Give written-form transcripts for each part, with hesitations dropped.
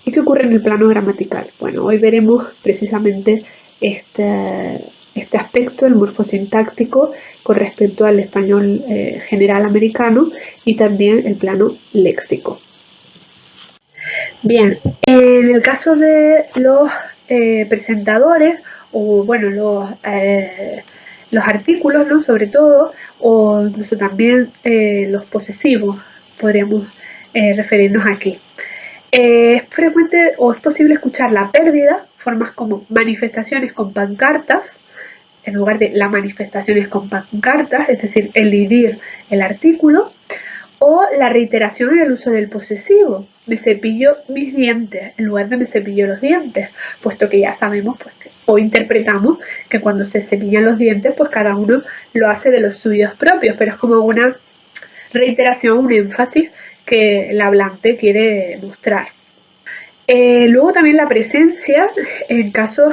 ¿Y qué ocurre en el plano gramatical? Bueno, hoy veremos precisamente este aspecto, el morfosintáctico, con respecto al español general americano y también el plano léxico. Bien, en el caso de los presentadores, o bueno, los artículos, ¿no? Sobre todo, o incluso también los posesivos, podríamos referirnos aquí. Es frecuente o es posible escuchar la pérdida, formas como manifestaciones con pancartas, en lugar de las manifestaciones con pancartas, es decir, elidir el artículo, o la reiteración en el uso del posesivo. Me cepillo mis dientes en lugar de me cepillo los dientes, puesto que ya sabemos pues, o interpretamos que cuando se cepillan los dientes, pues cada uno lo hace de los suyos propios, pero es como una reiteración, un énfasis que el hablante quiere mostrar. Luego también la presencia en casos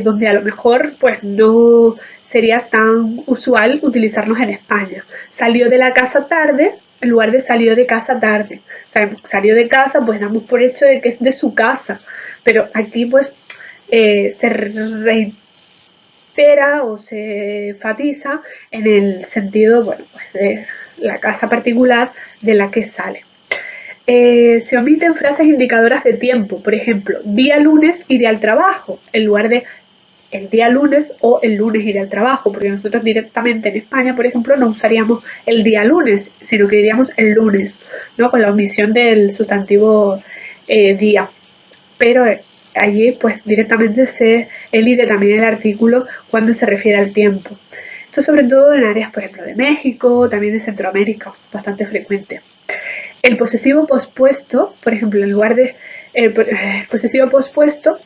donde a lo mejor pues no sería tan usual utilizarlos en España. Salió de la casa tarde en lugar de salió de casa tarde. Sabemos que salió de casa, pues damos por hecho de que es de su casa, pero aquí pues se reitera o se enfatiza en el sentido, bueno, pues de la casa particular de la que sale. Se omiten frases indicadoras de tiempo, por ejemplo, día lunes iré al trabajo, en lugar de el día lunes o el lunes iré al trabajo, porque nosotros directamente en España, por ejemplo, no usaríamos el día lunes, sino que diríamos el lunes, ¿no? Con la omisión del sustantivo día. Pero allí, pues directamente se elide también el artículo cuando se refiere al tiempo. Esto sobre todo en áreas, por ejemplo, de México, también de Centroamérica, bastante frecuente. El posesivo pospuesto, por ejemplo, en lugar de posesivo pospuesto,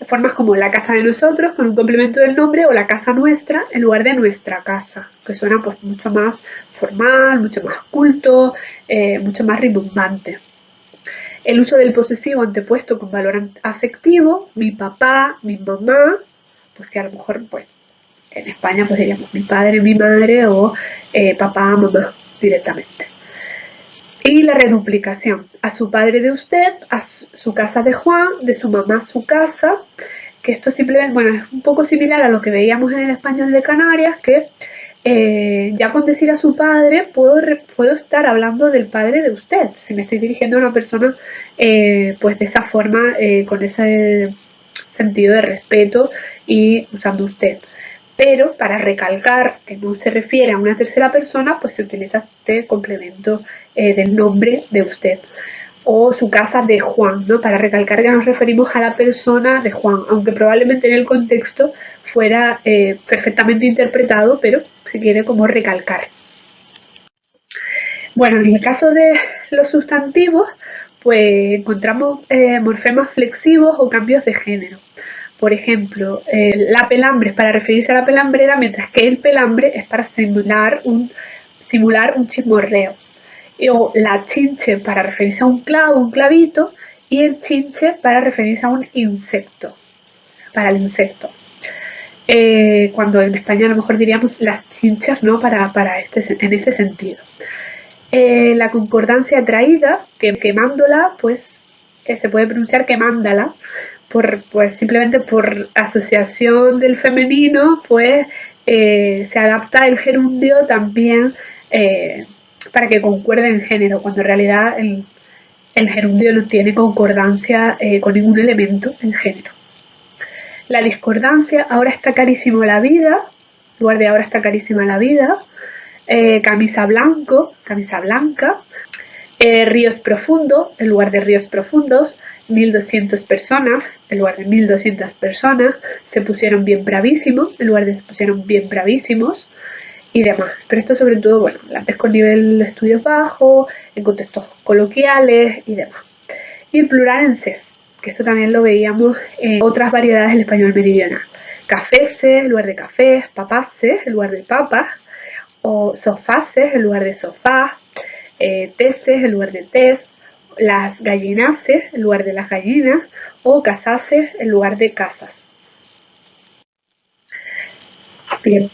formas como la casa de nosotros con un complemento del nombre o la casa nuestra en lugar de nuestra casa, que suena pues mucho más formal, mucho más culto, mucho más rimbombante. El uso del posesivo antepuesto con valor afectivo, mi papá, mi mamá, pues que a lo mejor pues en España pues diríamos mi padre, mi madre o papá, mamá directamente. Y la reduplicación, a su padre de usted, a su casa de Juan, de su mamá su casa, que esto simplemente, bueno, es un poco similar a lo que veíamos en el español de Canarias, que ya con decir a su padre puedo estar hablando del padre de usted, si me estoy dirigiendo a una persona pues de esa forma, con ese sentido de respeto y usando usted. Pero para recalcar que no se refiere a una tercera persona, pues se utiliza este complemento del nombre de usted. O su casa de Juan, ¿no? Para recalcar que nos referimos a la persona de Juan, aunque probablemente en el contexto fuera perfectamente interpretado, pero se quiere como recalcar. Bueno, en el caso de los sustantivos, pues encontramos morfemas flexivos o cambios de género. Por ejemplo, la pelambre es para referirse a la pelambrera, mientras que el pelambre es para simular un chismorreo. O la chinche para referirse a un clavo, un clavito, y el chinche para referirse a un insecto, para el insecto. Cuando en España a lo mejor diríamos las chinchas, ¿no? En este sentido. La concordancia traída, que quemándola, pues se puede pronunciar quemándala, pues simplemente por asociación del femenino, pues se adapta el gerundio también para que concuerde en género, cuando en realidad el gerundio no tiene concordancia con ningún elemento en género. La discordancia, ahora está carísimo la vida, en lugar de ahora está carísima la vida, camisa blanco, camisa blanca, ríos profundo, en lugar de ríos profundos, 1200 personas, en lugar de 1200 personas, se pusieron bien bravísimos, en lugar de se pusieron bien bravísimos, y demás. Pero esto sobre todo, bueno, las ves con nivel de estudios bajo, en contextos coloquiales y demás. Y el plural en ses, que esto también lo veíamos en otras variedades del español meridional. Cafeses en lugar de cafés, papaces en lugar de papas, o sofaces en lugar de sofás, teses en lugar de tes, las gallinaces en lugar de las gallinas, o casaces en lugar de casas. Bien.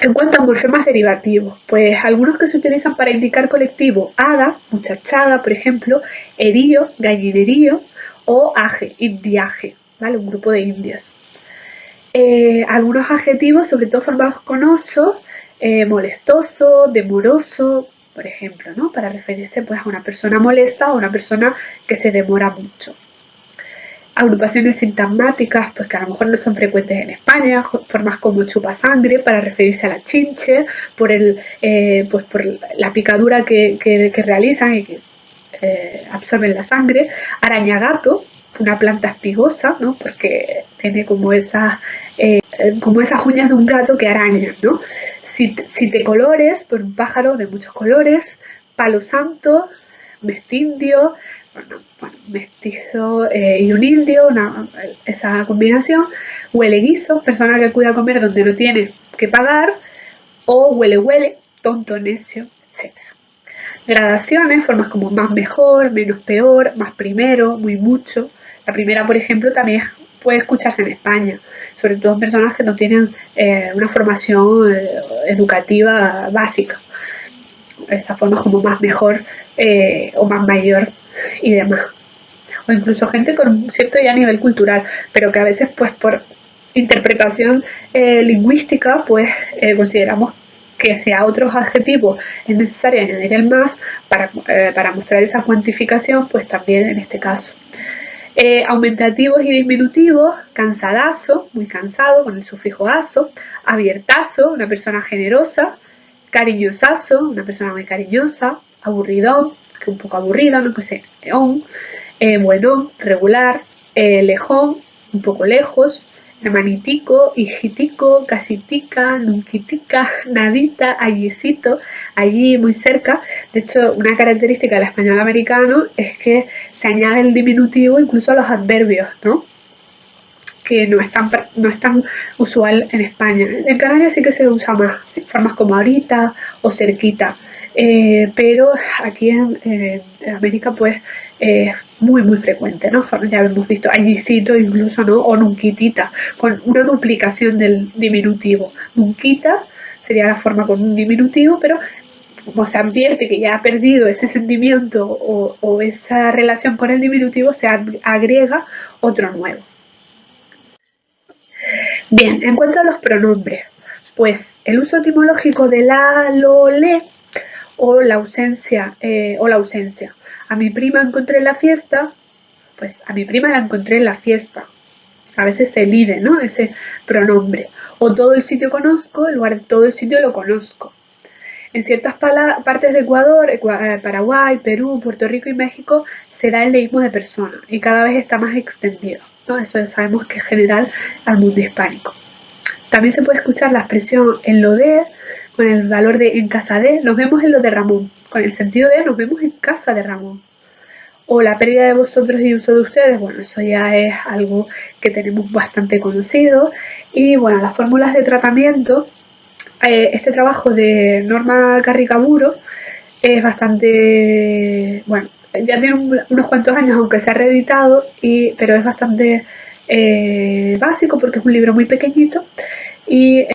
En cuanto a morfemas derivativos, pues algunos que se utilizan para indicar colectivo: hada, muchachada, por ejemplo, erío, gallinerío, o aje, indiaje, ¿vale? Un grupo de indios. Algunos adjetivos, sobre todo formados con oso: molestoso, demoroso, por ejemplo, ¿no? Para referirse pues a una persona molesta o a una persona que se demora mucho. Agrupaciones sintagmáticas, pues que a lo mejor no son frecuentes en España, formas como chupasangre para referirse a la chinche, pues por la picadura que realizan y que absorben la sangre. Arañagato, una planta espigosa, ¿no? Porque tiene como esas uñas de un gato que arañan, ¿no? Siete colores, por un pájaro de muchos colores. Palo santo, mestindio, mestizo y un indio, esa combinación. Huele guiso, persona que cuida comer donde no tiene que pagar. O huele, tonto, necio, etc. Gradaciones, formas como más mejor, menos peor, más primero, muy mucho. La primera, por ejemplo, también puede escucharse en España, sobre todo en personas que no tienen una formación educativa básica. Esas formas como más mejor o más mayor y demás. O incluso gente con cierto ya nivel cultural, pero que a veces pues por interpretación lingüística pues consideramos que si a otros adjetivos es necesario añadir el más para mostrar esa cuantificación, pues también en este caso. Aumentativos y diminutivos: cansadazo, muy cansado, con el sufijo azo. Abiertazo, una persona generosa. Cariñosazo, una persona muy cariñosa. Aburridón, que un poco aburrido, no sé, león. Buenón, regular. Lejón, un poco lejos. Hermanitico, hijitico, casitica, nunquitica, nadita, allicito, allí muy cerca. De hecho, una característica del español americano es que se añade el diminutivo incluso a los adverbios, ¿no? Que no es tan usual en España. En Canarias sí que se usa más, formas como ahorita o cerquita. Pero aquí en América pues es muy frecuente, ¿no? Ya hemos visto allicito incluso, ¿no? O nunquitita, con una duplicación del diminutivo. Nunquita sería la forma con un diminutivo, pero como se advierte que ya ha perdido ese sentimiento o esa relación con el diminutivo, se agrega otro nuevo. Bien, en cuanto a los pronombres, pues el uso etimológico de la, lo, le o la ausencia. A mi prima encontré en la fiesta, pues a mi prima la encontré en la fiesta. A veces se elide, ¿no? Ese pronombre. O todo el sitio conozco, en lugar de todo el sitio lo conozco. En ciertas partes de Ecuador, Paraguay, Perú, Puerto Rico y México se da el leísmo de persona y cada vez está más extendido, ¿no? Eso sabemos que es general al mundo hispánico. También se puede escuchar la expresión en lo de, con el valor de en casa de, nos vemos en lo de Ramón, con el sentido de nos vemos en casa de Ramón. O la pérdida de vosotros y uso de ustedes, bueno, eso ya es algo que tenemos bastante conocido. Y bueno, las fórmulas de tratamiento, este trabajo de Norma Carricaburo es bastante, bueno, ya tiene unos cuantos años aunque se ha reeditado, pero es bastante básico porque es un libro muy pequeñito y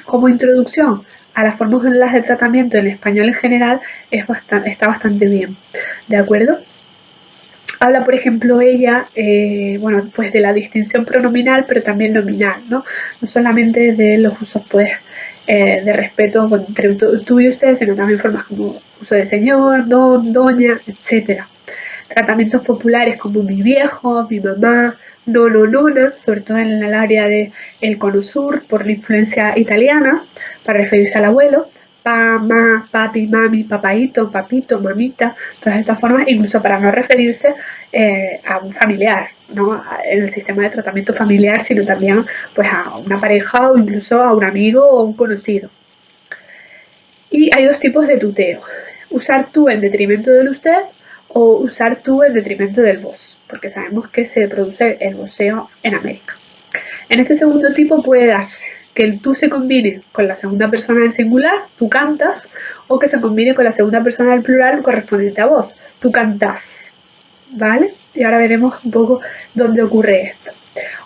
como introducción a las fórmulas de tratamiento en español en general está bastante bien, ¿de acuerdo? Habla, por ejemplo, ella, bueno, pues de la distinción pronominal, pero también nominal, ¿no? No solamente de los usos, pues, de respeto entre tú y usted, sino también formas como uso de señor, don, doña, etcétera. Tratamientos populares como mi viejo, mi mamá, nono, nona, sobre todo en el área del cono sur, por la influencia italiana, para referirse al abuelo. Pa, ma, papi, mami, papaito, papito, mamita, todas estas formas, incluso para no referirse a un familiar, ¿no? En el sistema de tratamiento familiar, sino también pues a una pareja o incluso a un amigo o un conocido. Y hay dos tipos de tuteo: usar tú en detrimento del usted o usar tú en detrimento del vos, porque sabemos que se produce el voseo en América. En este segundo tipo puede darse que el tú se combine con la segunda persona del singular, tú cantas, o que se combine con la segunda persona del plural correspondiente a vos, tú cantás, ¿vale? Y ahora veremos un poco dónde ocurre esto.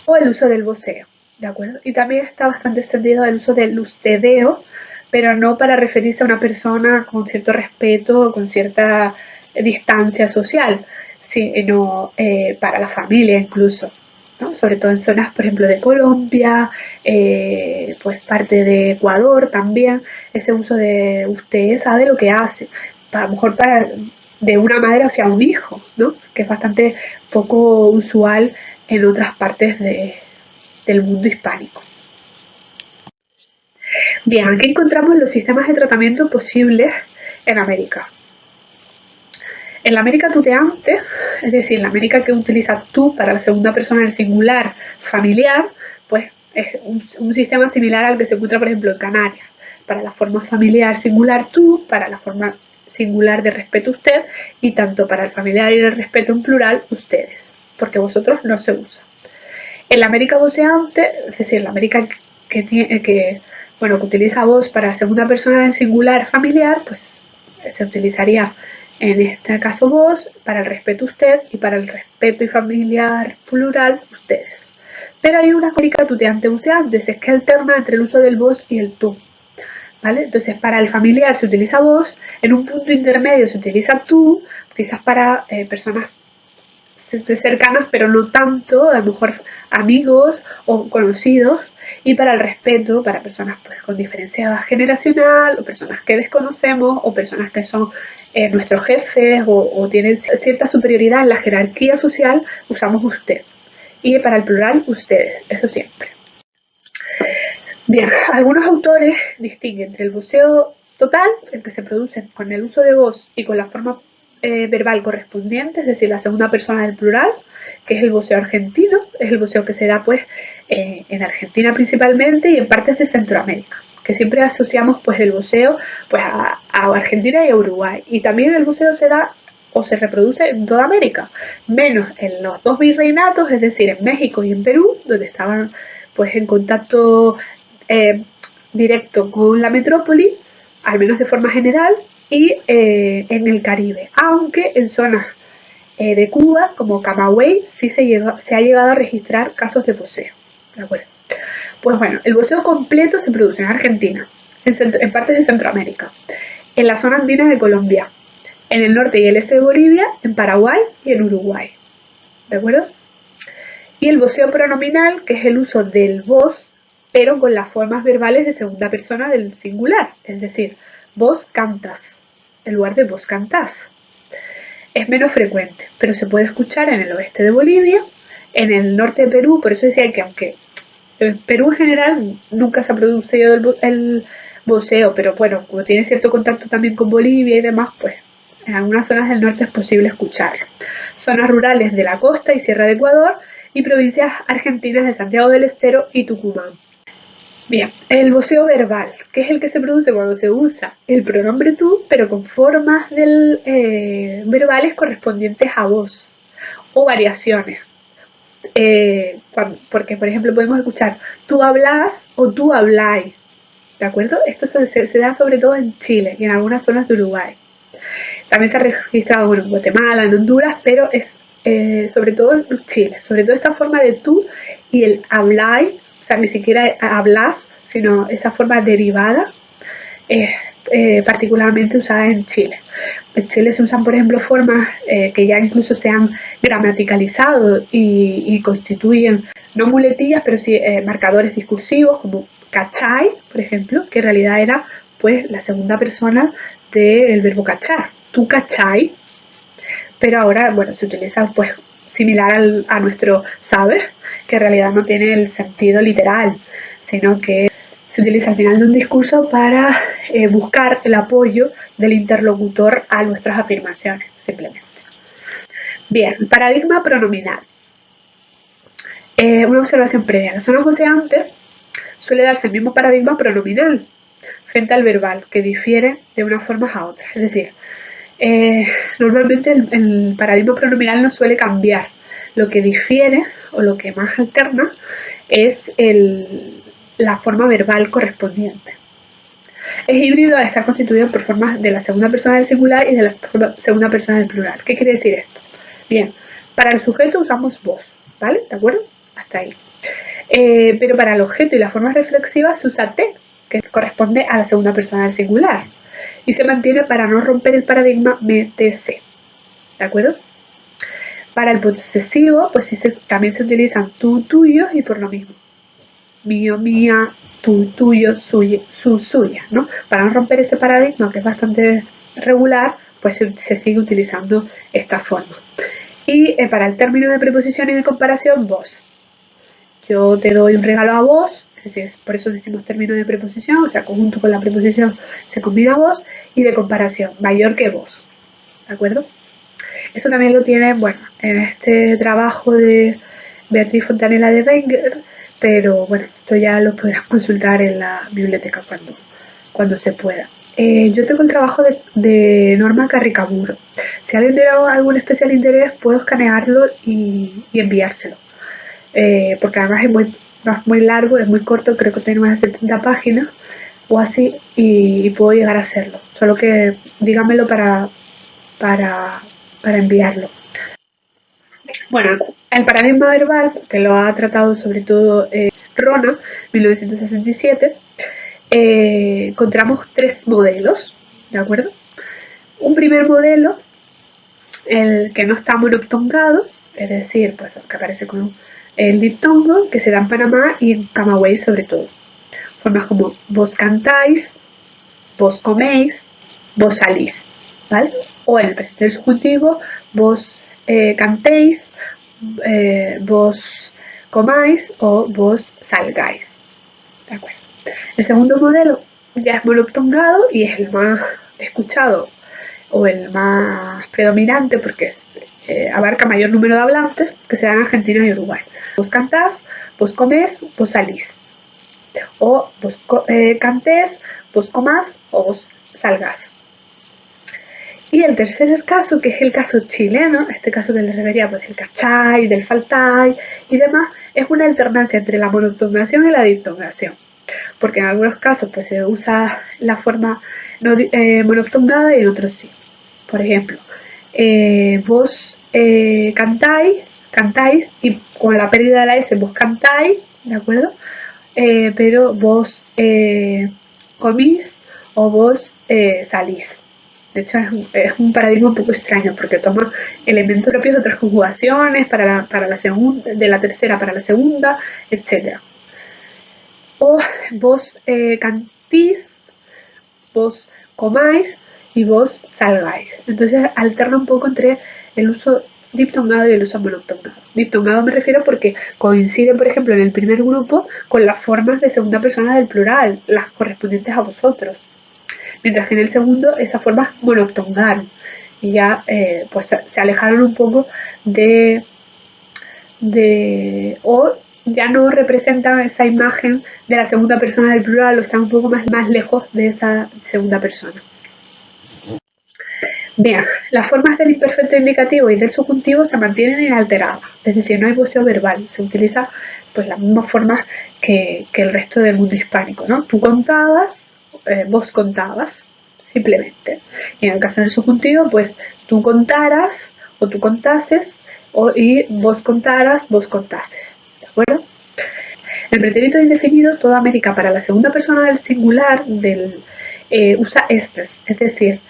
O el uso del voseo, ¿de acuerdo? Y también está bastante extendido el uso del ustedeo, pero no para referirse a una persona con cierto respeto o con cierta distancia social, sino para la familia incluso, ¿no? Sobre todo en zonas, por ejemplo, de Colombia, pues parte de Ecuador también, ese uso de usted sabe lo que hace, a lo mejor para de una madre hacia un hijo, ¿no? Que es bastante poco usual en otras partes del mundo hispánico. Bien, aquí encontramos los sistemas de tratamiento posibles en América. En la América tuteante, es decir, la América que utilizas tú para la segunda persona del singular familiar, pues es un sistema similar al que se encuentra, por ejemplo, en Canarias. Para la forma familiar singular tú, para la forma singular de respeto usted, y tanto para el familiar y el respeto en plural ustedes, porque vosotros no se usa. En la América voceante, es decir, la América que utiliza vos para la segunda persona del singular familiar, pues se utilizaría en este caso vos, para el respeto usted y para el respeto y familiar plural ustedes. Pero hay una América tuteante voceante, es que alterna entre el uso del vos y el tú. ¿Vale? Entonces, para el familiar se utiliza vos, en un punto intermedio se utiliza tú, quizás para personas cercanas, pero no tanto, a lo mejor amigos o conocidos, y para el respeto, para personas pues, con diferencia generacional, o personas que desconocemos, o personas que son nuestros jefes, o tienen cierta superioridad en la jerarquía social, usamos usted. Y para el plural, ustedes, eso siempre. Bien, algunos autores distinguen entre el voceo total, el que se produce con el uso de voz y con la forma verbal correspondiente, es decir, la segunda persona del plural, que es el voceo argentino, es el voceo que se da pues en Argentina principalmente y en partes de Centroamérica, que siempre asociamos pues el voceo pues a Argentina y a Uruguay, y también el voceo se da o se reproduce en toda América, menos en los dos virreinatos, es decir, en México y en Perú, donde estaban pues en contacto directo con la metrópoli, al menos de forma general, y en el Caribe, aunque en zonas de Cuba, como Camagüey, sí se ha llegado a registrar casos de voceo. ¿De acuerdo? Pues bueno, el voceo completo se produce en Argentina, en partes de Centroamérica, en la zona andina de Colombia, en el norte y el este de Bolivia, en Paraguay y en Uruguay. ¿De acuerdo? Y el voceo pronominal, que es el uso del vos, pero con las formas verbales de segunda persona del singular, es decir, vos cantas, en lugar de vos cantás. Es menos frecuente, pero se puede escuchar en el oeste de Bolivia, en el norte de Perú, por eso decía que aunque en Perú en general nunca se ha producido el voceo, pero bueno, como tiene cierto contacto también con Bolivia y demás, pues en algunas zonas del norte es posible escucharlo. Zonas rurales de la costa y Sierra de Ecuador y provincias argentinas de Santiago del Estero y Tucumán. Bien, el voceo verbal, que es el que se produce cuando se usa el pronombre tú, pero con formas verbales correspondientes a vos, o variaciones. Porque, por ejemplo, podemos escuchar tú hablas o tú habláis, ¿de acuerdo? Esto se da sobre todo en Chile y en algunas zonas de Uruguay. También se ha registrado en Guatemala, en Honduras, pero es sobre todo en Chile, sobre todo esta forma de tú y el habláis, o sea, ni siquiera hablas, sino esa forma derivada es particularmente usada en Chile. En Chile se usan, por ejemplo, formas que ya incluso se han gramaticalizado y constituyen, no muletillas, pero sí marcadores discursivos, como cachai, por ejemplo, que en realidad era pues la segunda persona del verbo cachar. Tú cachai, pero ahora, bueno, se utiliza pues similar a nuestro saber, que en realidad no tiene el sentido literal, sino que se utiliza al final de un discurso para buscar el apoyo del interlocutor a nuestras afirmaciones, simplemente. Bien, paradigma pronominal. Una observación previa. En las zonas voceantes suele darse el mismo paradigma pronominal frente al verbal, que difiere de unas formas a otras. Es decir, normalmente el paradigma pronominal no suele cambiar. Lo que difiere o lo que más alterna es la forma verbal correspondiente. Es híbrido al estar constituido por formas de la segunda persona del singular y de la segunda persona del plural. ¿Qué quiere decir esto? Bien, para el sujeto usamos vos, ¿vale? ¿De acuerdo? Hasta ahí. Pero para el objeto y la forma reflexiva se usa te, que corresponde a la segunda persona del singular. Y se mantiene para no romper el paradigma me-te-se. ¿De acuerdo? Para el posesivo, pues sí también se utilizan tú, tuyo y por lo mismo. Mío, mía, tú, tuyo, suya, su, suya, ¿no? Para no romper ese paradigma que es bastante regular, pues se sigue utilizando esta forma. Y para el término de preposición y de comparación, vos. Yo te doy un regalo a vos, es decir, por eso decimos término de preposición, o sea, conjunto con la preposición se combina vos, y de comparación, mayor que vos. ¿De acuerdo? Eso también lo tiene, bueno, en este trabajo de Beatriz Fontanella de Wenger, pero bueno, esto ya lo podrás consultar en la biblioteca cuando se pueda. Yo tengo el trabajo de Norma Carricaburo. Si alguien tiene algún especial interés, puedo escanearlo y enviárselo. Porque además no es muy largo, es muy corto, creo que tiene más de 70 páginas o así, y puedo llegar a hacerlo. Solo que dígamelo para enviarlo. Bueno, el paradigma verbal, que lo ha tratado sobre todo Rona, 1967, encontramos tres modelos, ¿de acuerdo? Un primer modelo, el que no está monoptongado, es decir, pues que aparece con el diptongo, que se da en Panamá y en Camagüey sobre todo. Formas como vos cantáis, vos coméis, vos salís, ¿vale? O en el presente del subjuntivo, vos cantéis, vos comáis o vos salgáis. ¿De acuerdo? El segundo modelo ya es monoptongado y es el más escuchado o el más predominante porque abarca mayor número de hablantes, que se dan en Argentina y Uruguay. Vos cantás, vos comés, vos salís. O vos cantés, vos comás o vos salgas. Y el tercer caso, que es el caso chileno, este caso que les refería, pues el cachai, del faltai y demás, es una alternancia entre la monoptongación y la diptongación. Porque en algunos casos pues se usa la forma no monoptongada y en otros sí. Por ejemplo, vos cantáis y con la pérdida de la S vos cantáis, ¿de acuerdo? Pero vos comís o vos salís. De hecho, es un paradigma un poco extraño porque toma elementos propios de otras conjugaciones para la segunda, de la tercera para la segunda, etc. O vos cantís, vos comáis y vos salgáis. Entonces alterna un poco entre el uso diptongado y el uso monoptongado. Diptongado me refiero porque coincide, por ejemplo, en el primer grupo con las formas de segunda persona del plural, las correspondientes a vosotros. Mientras que en el segundo esas formas monoptongaron y ya pues se alejaron un poco o ya no representan esa imagen de la segunda persona del plural o están un poco más lejos de esa segunda persona. Bien, las formas del imperfecto indicativo y del subjuntivo se mantienen inalteradas, es decir, no hay voceo verbal, se utiliza pues las mismas formas que el resto del mundo hispánico, ¿no? Tú contabas, vos contabas, simplemente. Y en el caso del subjuntivo, pues tú contaras o tú contases y vos contaras, vos contases, ¿de acuerdo? El pretérito indefinido, toda América para la segunda persona del singular usa estes, es decir,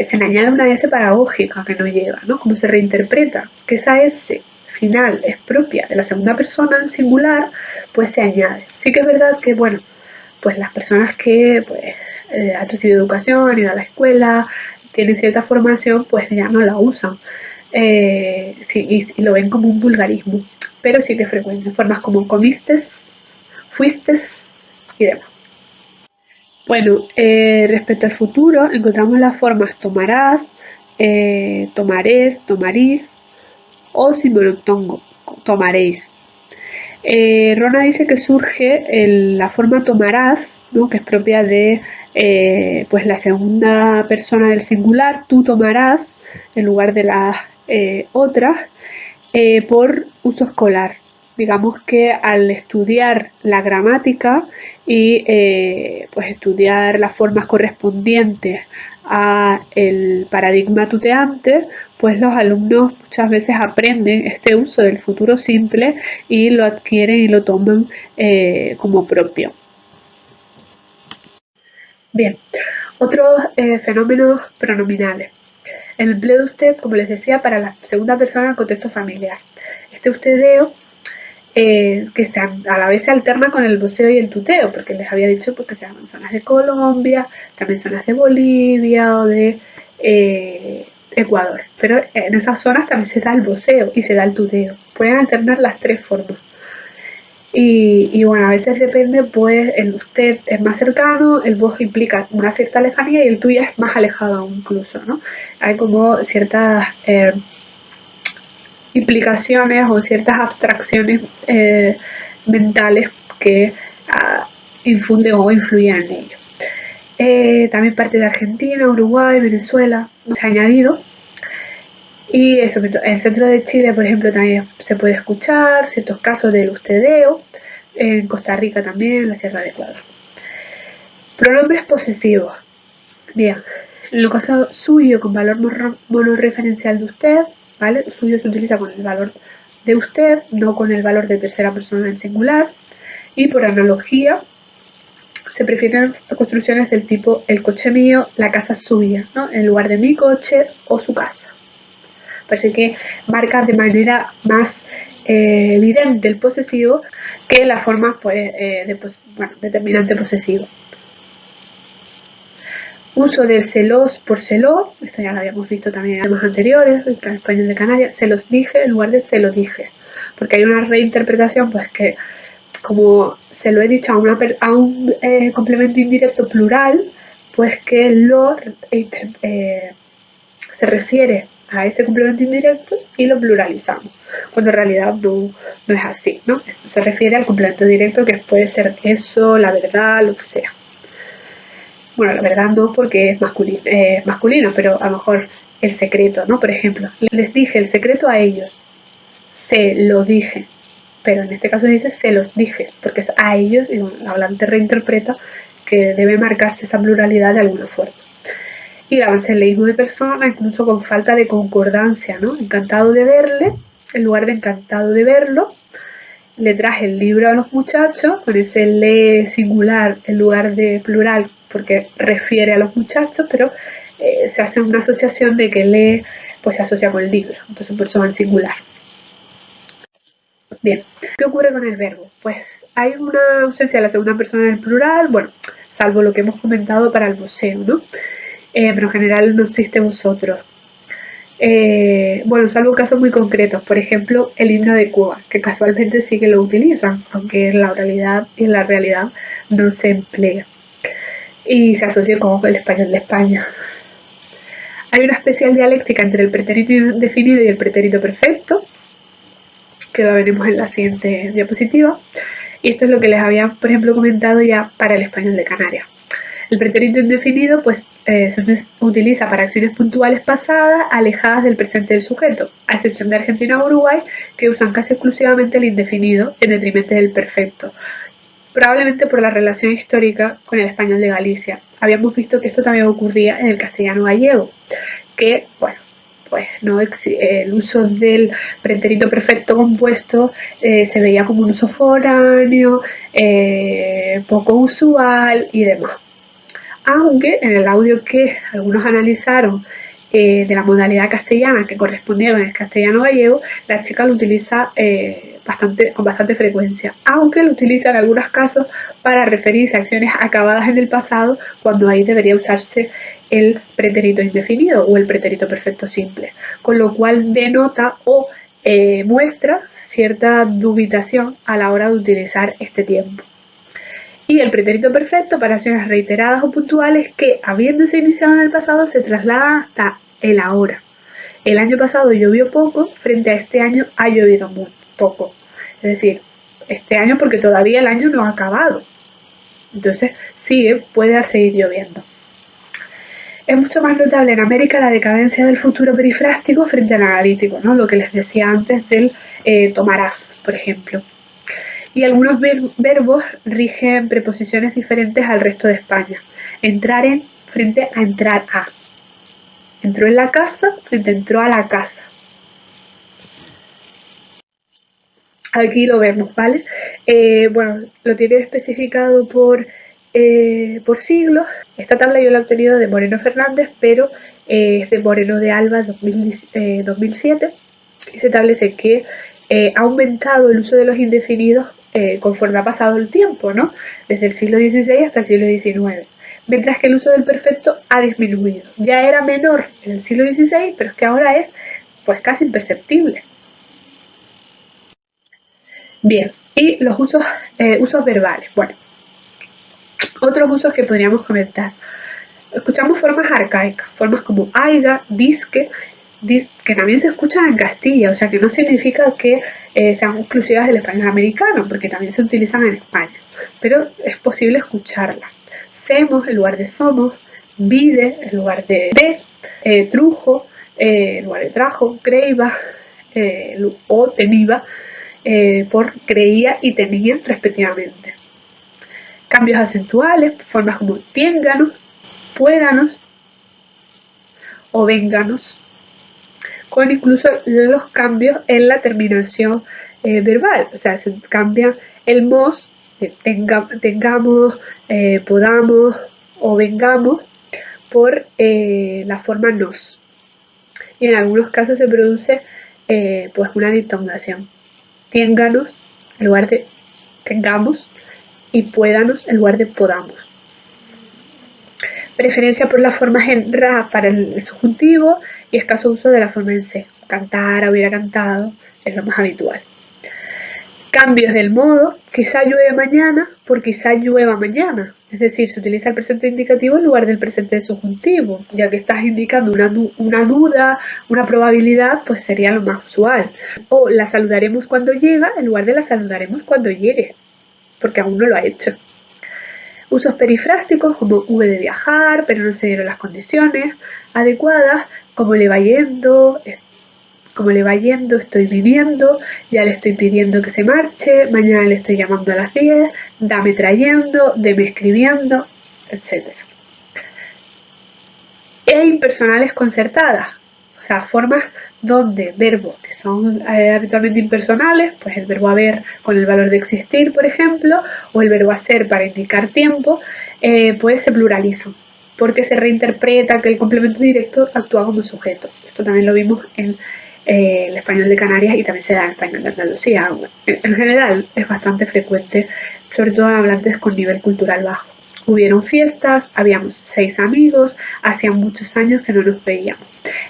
se le añade una S paradójica que no lleva, ¿no? Como se reinterpreta que esa S final es propia de la segunda persona en singular, pues se añade. Sí que es verdad que, bueno, pues las personas que pues, han recibido educación, han ido a la escuela, tienen cierta formación, pues ya no la usan. Sí, y lo ven como un vulgarismo, pero sí que es frecuente, formas como comiste, fuiste y demás. Bueno, respecto al futuro, encontramos las formas tomarás, tomarés, tomarís o sin monoptongo, tomaréis. Rona dice que surge la forma tomarás, ¿no? Que es propia de pues la segunda persona del singular, tú tomarás, en lugar de las otras, por uso escolar. digamos que al estudiar la gramática y pues estudiar las formas correspondientes a el paradigma tuteante, pues los alumnos muchas veces aprenden este uso del futuro simple y lo adquieren y lo toman como propio. Bien, otros fenómenos pronominales. El empleo de usted, como les decía, para la segunda persona en contexto familiar. Este ustedeo que a la vez se alterna con el voceo y el tuteo, porque les había dicho pues, que se llaman zonas de Colombia, también zonas de Bolivia o de Ecuador. Pero en esas zonas también se da el voceo y se da el tuteo. Pueden alternar las tres formas. Y bueno, a veces depende, pues el usted es más cercano, el vos implica una cierta lejanía y el tuyo es más alejado incluso, ¿no? Hay como ciertas implicaciones o ciertas abstracciones mentales que infunden o influyen en ello. También parte de Argentina, Uruguay, Venezuela, se ha añadido. Y eso, en el centro de Chile, por ejemplo, también se puede escuchar ciertos casos del ustedeo, en Costa Rica también, en la Sierra de Ecuador. Pronombres posesivos. Bien, en el caso suyo con valor monorreferencial de usted, ¿vale? Suyo se utiliza con el valor de usted, no con el valor de tercera persona en singular. Y por analogía, se prefieren construcciones del tipo el coche mío, la casa suya, ¿no? En lugar de mi coche o su casa. Parece que marca de manera más evidente el posesivo que la forma pues, determinante posesivo. Uso del celos por celó, esto ya lo habíamos visto también en temas anteriores, en español de Canarias, se los dije en lugar de se lo dije, porque hay una reinterpretación pues que como se lo he dicho a un complemento indirecto plural, pues que lo se refiere a ese complemento indirecto y lo pluralizamos, cuando en realidad no es así, ¿no? Esto se refiere al complemento directo que puede ser eso, la verdad, lo que sea. Bueno, la verdad no porque es masculino, pero a lo mejor el secreto, ¿no? Por ejemplo, les dije el secreto a ellos, se lo dije, pero en este caso dice se los dije, porque es a ellos y bueno, el hablante reinterpreta que debe marcarse esa pluralidad de alguna forma. Y el avancelismo de persona, incluso con falta de concordancia, ¿no? Encantado de verle, en lugar de encantado de verlo. Le traje el libro a los muchachos, con ese le singular en lugar de plural, porque refiere a los muchachos, pero se hace una asociación de que le pues se asocia con el libro, entonces por eso va en singular. Bien, ¿qué ocurre con el verbo? Pues hay una ausencia de la segunda persona en el plural, bueno, salvo lo que hemos comentado para el voceo, ¿no? Pero en general no existe vosotros. Bueno, salvo casos muy concretos, por ejemplo, el himno de Cuba, que casualmente sí que lo utilizan, aunque en la realidad no se emplea. Y se asocia con el español de España. Hay una especial dialéctica entre el pretérito indefinido y el pretérito perfecto, que lo veremos en la siguiente diapositiva. Y esto es lo que les había, por ejemplo, comentado ya para el español de Canarias. El pretérito indefinido pues, se utiliza para acciones puntuales pasadas alejadas del presente del sujeto, a excepción de Argentina o Uruguay, que usan casi exclusivamente el indefinido en detrimento del perfecto, probablemente por la relación histórica con el español de Galicia. Habíamos visto que esto también ocurría en el castellano gallego, que, bueno, pues no el uso del pretérito perfecto compuesto se veía como un uso foráneo, poco usual y demás. Aunque en el audio que algunos analizaron de la modalidad castellana que correspondía con el castellano gallego, la chica lo utiliza con bastante frecuencia, aunque lo utiliza en algunos casos para referirse a acciones acabadas en el pasado, cuando ahí debería usarse el pretérito indefinido o el pretérito perfecto simple, con lo cual denota o muestra cierta dubitación a la hora de utilizar este tiempo. Y el pretérito perfecto para acciones reiteradas o puntuales que, habiéndose iniciado en el pasado, se trasladan hasta el ahora. El año pasado llovió poco, frente a este año ha llovido muy poco. Es decir, este año porque todavía el año no ha acabado. Entonces, sí, puede seguir lloviendo. Es mucho más notable en América la decadencia del futuro perifrástico frente al analítico, ¿no? Lo que les decía antes del tomarás, por ejemplo. Y algunos verbos rigen preposiciones diferentes al resto de España. Entrar en frente a entrar a. Entró en la casa frente a entró a la casa. Aquí lo vemos, ¿vale? Bueno, lo tiene especificado por siglos. Esta tabla yo la he obtenido de Moreno Fernández, pero es de Moreno de Alba 2007. Y se establece que ha aumentado el uso de los indefinidos conforme ha pasado el tiempo, ¿no? Desde el siglo XVI hasta el siglo XIX. Mientras que el uso del perfecto ha disminuido. Ya era menor en el siglo XVI, pero es que ahora es pues casi imperceptible. Bien, y los usos verbales. Bueno, otros usos que podríamos comentar. Escuchamos formas arcaicas, formas como aiga, disque, que también se escuchan en Castilla, o sea que no significa que sean exclusivas del español americano, porque también se utilizan en España, pero es posible escucharlas. Semos en lugar de somos, vide en lugar de trujo en lugar de trajo, creiba o teniva por creía y tenía respectivamente. Cambios acentuales, formas como tiénganos, puédanos o vénganos, con incluso los cambios en la terminación verbal, o sea, se cambia el mos, tengamos, podamos o vengamos por la forma nos. Y en algunos casos se produce pues una diptongación. Ténganos en lugar de tengamos y puédanos en lugar de podamos. Preferencia por las formas en ra para el subjuntivo y escaso uso de la forma en se. Cantar, hubiera cantado, es lo más habitual. Cambios del modo, quizá llueve mañana por quizá llueva mañana. Es decir, se utiliza el presente indicativo en lugar del presente subjuntivo, ya que estás indicando una duda, una probabilidad, pues sería lo más usual. O la saludaremos cuando llega en lugar de la saludaremos cuando llegue, porque aún no lo ha hecho. Usos perifrásticos como V de viajar, pero no se dieron las condiciones adecuadas, como le va yendo, estoy viviendo, ya le estoy pidiendo que se marche, mañana le estoy llamando a las 10, dame trayendo, deme escribiendo, etc. E impersonales concertadas, o sea, formas donde verbos que son habitualmente impersonales, pues el verbo haber con el valor de existir, por ejemplo, o el verbo hacer para indicar tiempo, pues se pluralizan, porque se reinterpreta que el complemento directo actúa como sujeto. Esto también lo vimos en el español de Canarias y también se da en el español de Andalucía. En general es bastante frecuente, sobre todo en hablantes con nivel cultural bajo. Hubieron fiestas, habíamos 6 amigos, hacía muchos años que no nos veíamos.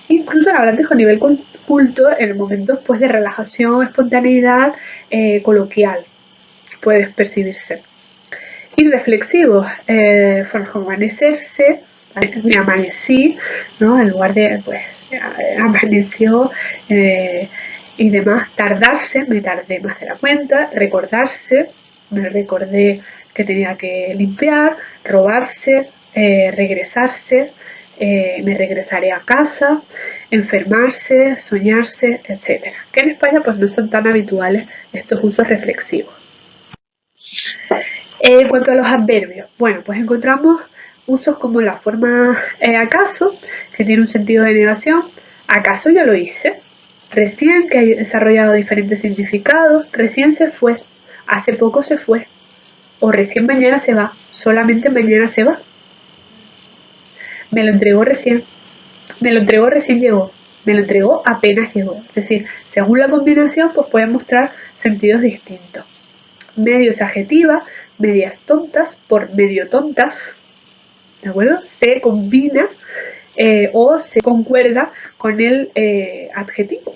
Incluso en hablantes con nivel culto, en momentos pues, de relajación, espontaneidad, coloquial, puede percibirse. Y reflexivos, como amanecerse, me amanecí, ¿no? En lugar de, pues, amaneció y demás, tardarse, me tardé más de la cuenta, recordarse, me recordé que tenía que limpiar, robarse, regresarse, me regresaré a casa, enfermarse, soñarse, etc. Que en España pues no son tan habituales estos usos reflexivos. En cuanto a los adverbios, bueno, pues encontramos usos como la forma acaso, que tiene un sentido de negación, acaso yo lo hice, recién, que ha desarrollado diferentes significados, recién se fue, hace poco se fue, o recién mañana se va, solamente mañana se va. Me lo entregó recién llegó, me lo entregó apenas llegó. Es decir, según la combinación, pues pueden mostrar sentidos distintos. Medio se adjetiva, medias tontas por medio tontas, ¿de acuerdo? Se combina o se concuerda con el adjetivo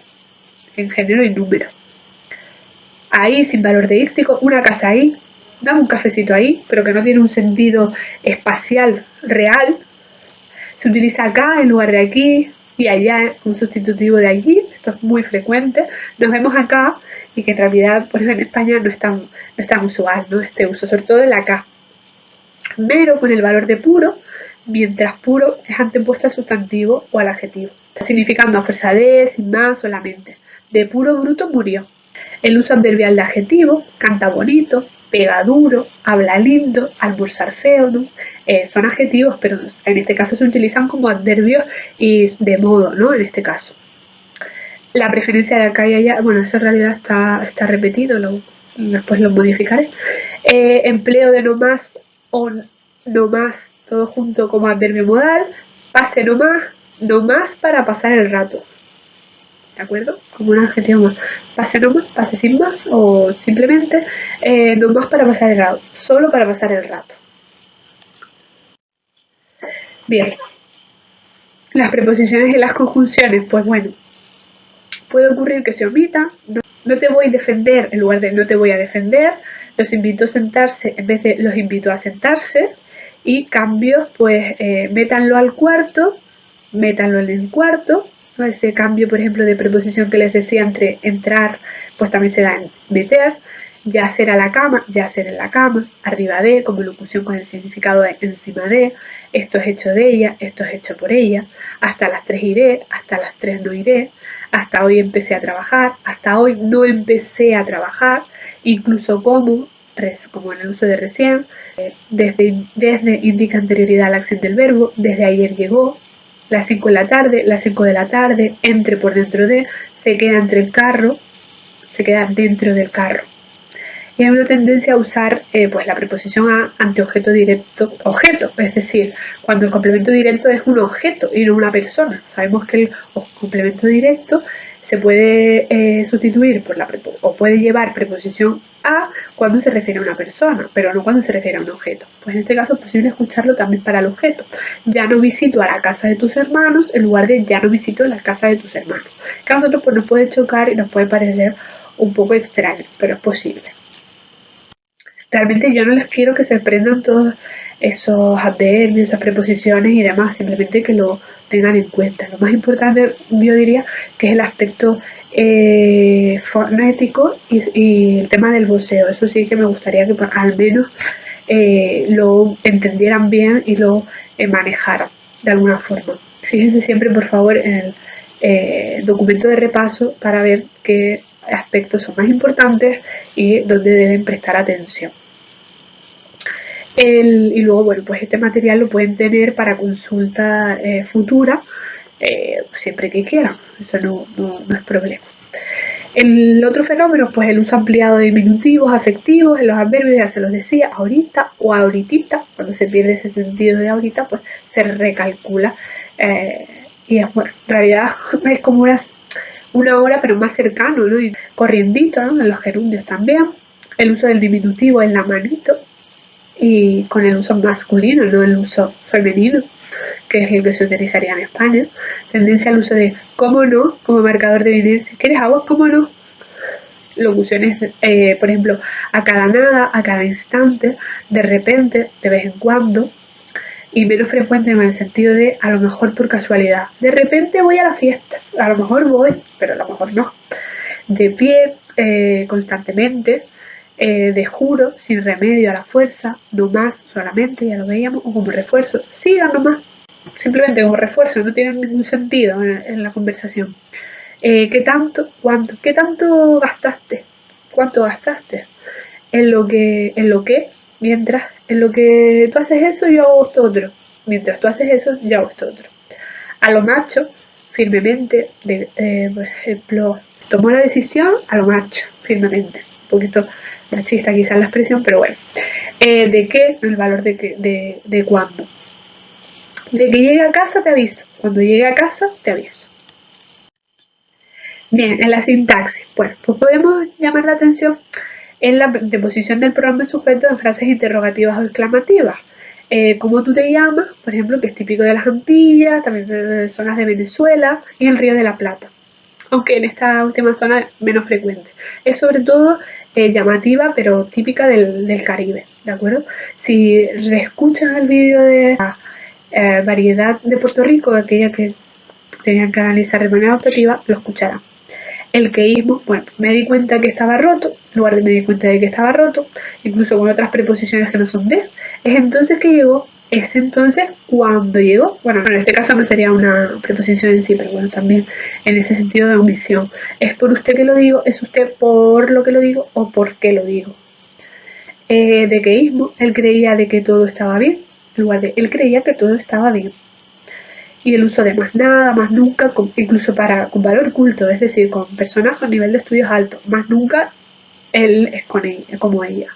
en género y número. Ahí, sin valor deíctico, una casa ahí, dame un cafecito ahí, pero que no tiene un sentido espacial real. Se utiliza acá en lugar de aquí y allá como sustitutivo de allí. Esto es muy frecuente. Nos vemos acá y que en realidad pues en España no es tan usual, ¿no? Este uso, sobre todo el acá. Mero con el valor de puro, mientras puro es antepuesto al sustantivo o al adjetivo, significando a fuerza de, sin más, solamente. De puro bruto murió. El uso adverbial de adjetivo, canta bonito, pega duro, habla lindo, almorzar feo, ¿no? Son adjetivos, pero en este caso se utilizan como adverbios y de modo, ¿no? En este caso. La preferencia de acá y allá, bueno, eso en realidad está repetido, después lo modificaré. Empleo de no más o no más, todo junto como adverbio modal. Pase no más para pasar el rato. ¿De acuerdo? Como un adjetivo más. Pase no más, pase sin más, o simplemente no más para pasar el rato, solo para pasar el rato. Bien. Las preposiciones y las conjunciones, pues bueno, puede ocurrir que se omita. No te voy a defender en lugar de no te voy a defender. Los invito a sentarse en vez de los invito a sentarse. Y cambios, pues métanlo al cuarto, métanlo en el cuarto. ¿No? Ese cambio, por ejemplo, de preposición que les decía entre entrar, pues también se da en meter. Yacer a la cama, yacer en la cama. Arriba de, como locución con el significado de encima de. Esto es hecho de ella, esto es hecho por ella. Hasta las 3 iré, hasta las 3 no iré. Hasta hoy empecé a trabajar, hasta hoy no empecé a trabajar. Incluso como en el uso de recién. Desde indica anterioridad a la acción del verbo. Desde ayer llegó. Las 5 de la tarde, las 5 de la tarde. Entre por dentro de. Se queda entre el carro. Se queda dentro del carro. Y hay una tendencia a usar pues la preposición a ante objeto directo, objeto, es decir, cuando el complemento directo es un objeto y no una persona. Sabemos que el complemento directo se puede sustituir por o puede llevar preposición a cuando se refiere a una persona, pero no cuando se refiere a un objeto. Pues en este caso es posible escucharlo también para el objeto. Ya no visito a la casa de tus hermanos en lugar de ya no visito la casa de tus hermanos. Que a nosotros pues nos puede chocar y nos puede parecer un poco extraño, pero es posible. Realmente yo no les quiero que se aprendan todos esos adverbios, esas preposiciones y demás, simplemente que lo tengan en cuenta. Lo más importante, yo diría, que es el aspecto fonético y el tema del voceo. Eso sí que me gustaría que al menos lo entendieran bien y lo manejaran de alguna forma. Fíjense siempre, por favor, en el documento de repaso para ver qué aspectos son más importantes y dónde deben prestar atención. Y luego, bueno, pues este material lo pueden tener para consulta futura siempre que quieran, eso no es problema. El otro fenómeno, pues el uso ampliado de diminutivos, afectivos, en los adverbios, ya se los decía, ahorita o ahoritita, cuando se pierde ese sentido de ahorita, pues se recalcula. Y es, bueno, en realidad es como una hora, pero más cercano, ¿no? Y corriendito, ¿no? En los gerundios también. El uso del diminutivo en la manito, y con el uso masculino, no el uso femenino, que es el que se utilizaría en España. Tendencia al uso de cómo no, como marcador de evidencia. ¿Quieres agua? ¿Cómo no? Locuciones, por ejemplo, a cada nada, a cada instante, de repente, de vez en cuando, y menos frecuente en el sentido de a lo mejor por casualidad. De repente voy a la fiesta, a lo mejor voy, pero a lo mejor no. De pie, constantemente, de juro, sin remedio, a la fuerza, no más, solamente, ya lo veíamos, o como refuerzo, siga nomás, simplemente como refuerzo, no tiene ningún sentido en la conversación. ¿Qué tanto? ¿Cuánto? ¿Qué tanto gastaste? ¿Cuánto gastaste? En lo que, mientras, en lo que tú haces eso, yo hago esto otro. Mientras tú haces eso, yo hago esto otro. A lo macho, firmemente, por ejemplo, tomó la decisión a lo macho, firmemente. Un poquito machista quizás la expresión, pero bueno. ¿De qué? El valor de cuándo. De que llegue a casa te aviso. Cuando llegue a casa te aviso. Bien, en la sintaxis, pues podemos llamar la atención en la deposición del pronombre sujeto en frases interrogativas o exclamativas. ¿Cómo tú te llamas? Por ejemplo, que es típico de las Antillas, también de zonas de Venezuela y el Río de la Plata. Aunque en esta última zona es menos frecuente. Es sobre todo llamativa, pero típica del Caribe, ¿de acuerdo? Si reescuchan el vídeo de la variedad de Puerto Rico, aquella que tenían que analizar de manera optativa, lo escucharán. El queísmo, bueno, me di cuenta que estaba roto, en lugar de me di cuenta de que estaba roto, incluso con otras preposiciones que no son de, es entonces que llegó, Es entonces cuando llegó, bueno, en este caso no sería una preposición en sí, pero bueno, también en ese sentido de omisión. Es por usted que lo digo, es usted por lo que lo digo o por qué lo digo. Dequeísmo, él creía de que todo estaba bien, en lugar de él creía que todo estaba bien. Y el uso de más nada, más nunca, incluso para con valor culto, es decir, con personas con nivel de estudios altos, más nunca él es con ella, como ella.